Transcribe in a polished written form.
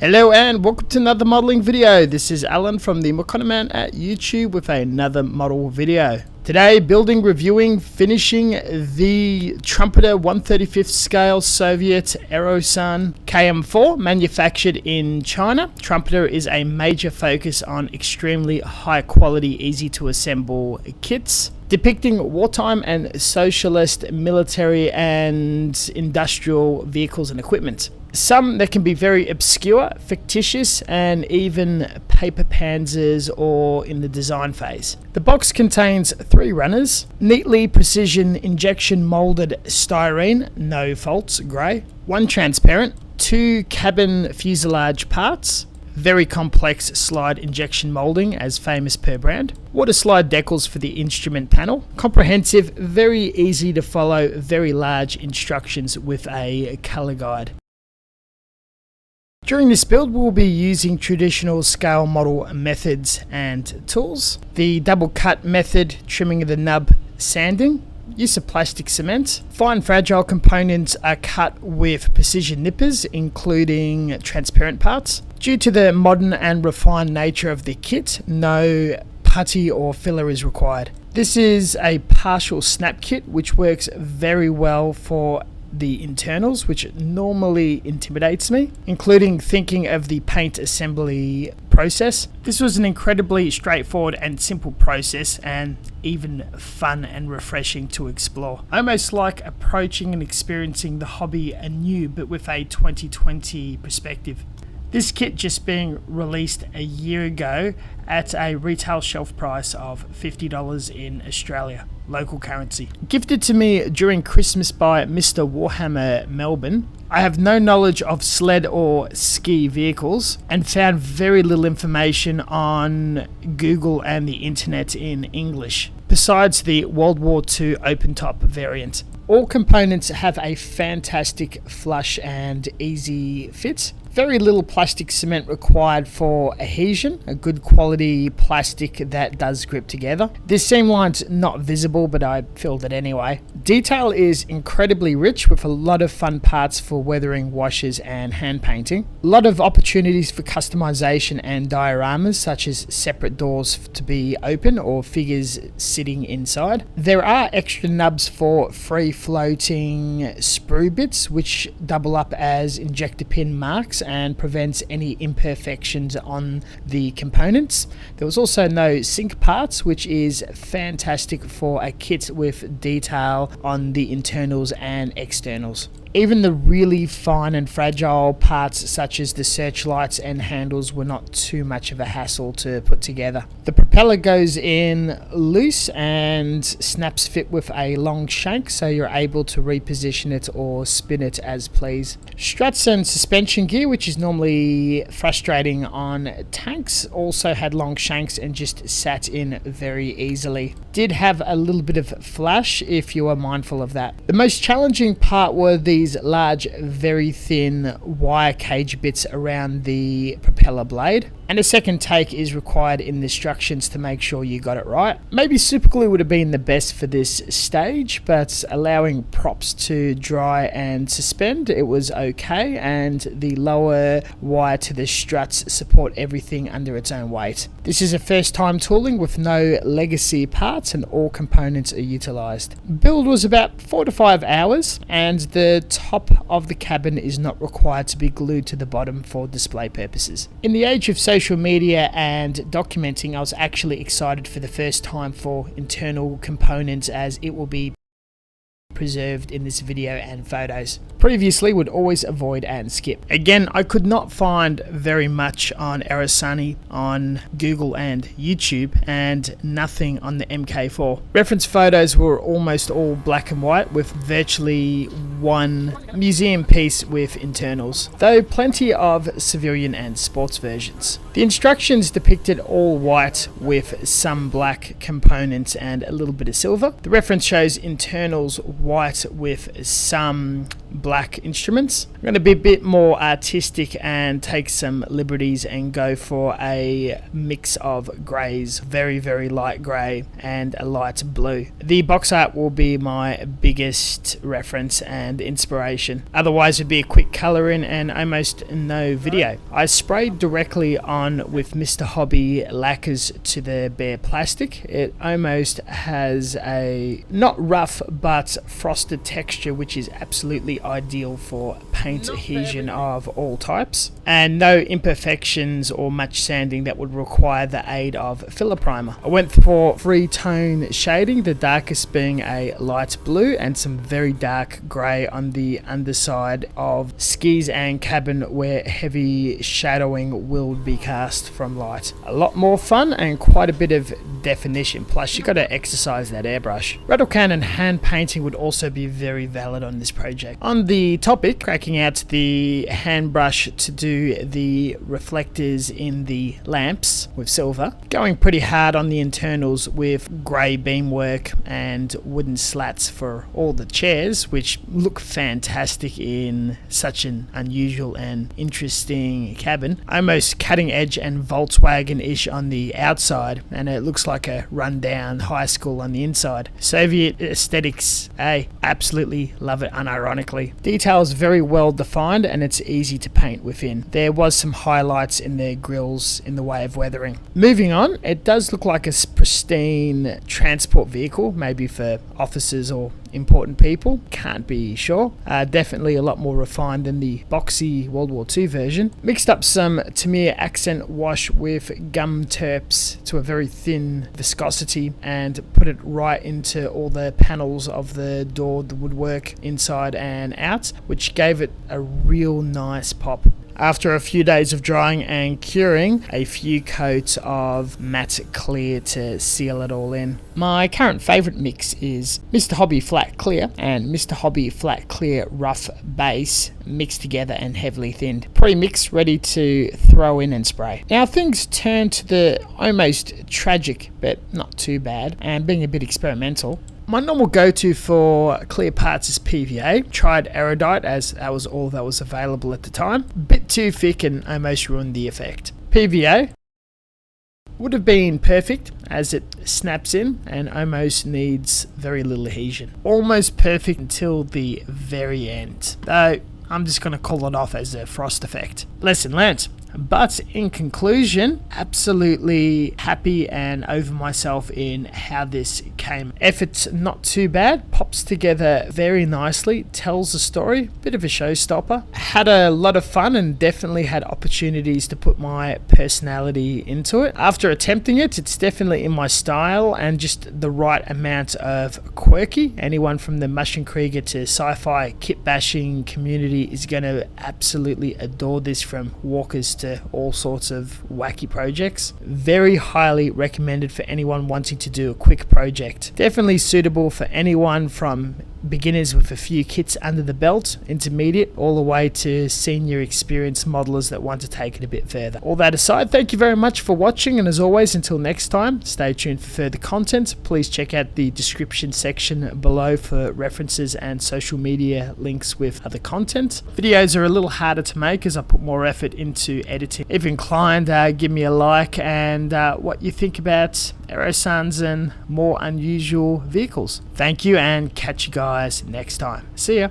Hello and welcome to another modeling video. This is Alan from the Man at YouTube with another model video. Today, building, reviewing, finishing the Trumpeter 1/35th scale Soviet Aerosan KM-4 manufactured in China. Trumpeter is a major focus on extremely high quality, easy to assemble kits depicting wartime and socialist military and industrial vehicles and equipment. Some that can be very obscure, fictitious, and even paper panzers or in the design phase. The box contains 3 runners, neatly precision injection molded styrene, no faults, grey, 1 transparent, 2 cabin fuselage parts, very complex slide injection molding as famous per brand, water slide decals for the instrument panel, comprehensive, very easy to follow, very large instructions with a colour guide. During this build, we'll be using traditional scale model methods and tools. The double cut method, trimming of the nub, sanding, use of plastic cement. Fine fragile components are cut with precision nippers, including transparent parts. Due to the modern and refined nature of the kit, no putty or filler is required. This is a partial snap kit, which works very well for the internals, which normally intimidates me, including thinking of the paint assembly process. This was an incredibly straightforward and simple process, and even fun and refreshing to explore. I almost like approaching and experiencing the hobby anew, but with a 2020 perspective. This kit just being released a year ago at a retail shelf price of $50 in Australia, local currency. Gifted to me during Christmas by Mr. Warhammer Melbourne. I have no knowledge of sled or ski vehicles and found very little information on Google and the internet in English, besides the World War II open top variant. All components have a fantastic flush and easy fit. Very little plastic cement required for adhesion, a good quality plastic that does grip together. This seam line's not visible, but I filled it anyway. Detail is incredibly rich with a lot of fun parts for weathering, washes and hand painting. A lot of opportunities for customization and dioramas, such as separate doors to be open or figures sitting inside. There are extra nubs for free floating sprue bits, which double up as injector pin marks and prevents any imperfections on the components. There was also no sink parts, which is fantastic for a kit with detail on the internals and externals. Even the really fine and fragile parts such as the searchlights and handles were not too much of a hassle to put together. The propeller goes in loose and snaps fit with a long shank, so you're able to reposition it or spin it as please. Struts and suspension gear, which is normally frustrating on tanks, also had long shanks and just sat in very easily. Did have a little bit of flash if you are mindful of that. The most challenging part were these large, very thin wire cage bits around the propeller blade, and a second take is required in the instructions to make sure you got it right. Maybe superglue would have been the best for this stage, but allowing props to dry and suspend, it was okay, and the lower wire to the struts support everything under its own weight. This is a first time tooling with no legacy parts and all components are utilized. Build was about 4 to 5 hours, and the top of the cabin is not required to be glued to the bottom for display purposes. In the age of social media and documenting, I was actually excited for the first time for internal components, as it will be preserved in this video and photos. Previously would always avoid and skip. Again, I could not find very much on Aerosani on Google and YouTube, and nothing on the MK4. Reference photos were almost all black and white with virtually one museum piece with internals, though plenty of civilian and sports versions. The instructions depicted all white with some black components and a little bit of silver. The reference shows internals white with some black instruments. I'm going to be a bit more artistic and take some liberties and go for a mix of greys, very, very light grey and a light blue. The box art will be my biggest reference and inspiration. Otherwise, it'd be a quick colour in and almost no video. I sprayed directly on with Mr. Hobby lacquers to the bare plastic. It almost has a not rough but frosted texture, which is absolutely ideal for paint adhesion of all types, and no imperfections or much sanding that would require the aid of filler primer. I went for 3-tone shading, the darkest being a light blue and some very dark grey on the underside of skis and cabin where heavy shadowing will be cast from light. A lot more fun and quite a bit of definition, plus you got to exercise that airbrush. Rattle can and hand painting would also be very valid on this project. On the topic, cracking out the hand brush to do the reflectors in the lamps with silver, going pretty hard on the internals with grey beamwork and wooden slats for all the chairs, which look fantastic in such an unusual and interesting cabin. Almost cutting edge and Volkswagen-ish on the outside, and it looks like a rundown high school on the inside. Soviet aesthetics, absolutely love it unironically. Details very well defined and it's easy to paint within. There was some highlights in their grills in the way of weathering. Moving on, it does look like a pristine transport vehicle, maybe for officers or important people, can't be sure. Definitely a lot more refined than the boxy World War II version. Mixed up some Tamiya accent wash with gum terps to a very thin viscosity and put it right into all the panels of the door, the woodwork inside and out, which gave it a real nice pop. After a few days of drying and curing, a few coats of matte clear to seal it all in. My current favourite mix is Mr. Hobby Flat Clear and Mr. Hobby Flat Clear Rough Base mixed together and heavily thinned. Pre-mix, ready to throw in and spray. Now things turn to the almost tragic, but not too bad, and being a bit experimental. My normal go-to for clear parts is PVA. Tried Erudite as that was all that was available at the time. Bit too thick and almost ruined the effect. PVA would have been perfect as it snaps in and almost needs very little adhesion. Almost perfect until the very end. Though I'm just going to call it off as a frost effect. Lesson learnt. But in conclusion, absolutely happy and over myself in how this came. Effort's not too bad, pops together very nicely, tells a story, bit of a showstopper. Had a lot of fun and definitely had opportunities to put my personality into it. After attempting it, it's definitely in my style and just the right amount of quirky. Anyone from the Maschenkrieger to sci-fi kit bashing community is going to absolutely adore this, from walkers to all sorts of wacky projects. Very highly recommended for anyone wanting to do a quick project. Definitely suitable for anyone from beginners with a few kits under the belt, intermediate, all the way to senior experienced modelers that want to take it a bit further. All that aside, thank you very much for watching, and as always, until next time, stay tuned for further content. Please check out the description section below for references and social media links with other content. Videos are a little harder to make as I put more effort into editing. If inclined, give me a like and what you think about Aerosans and more unusual vehicles. Thank you and catch you guys next time. See ya.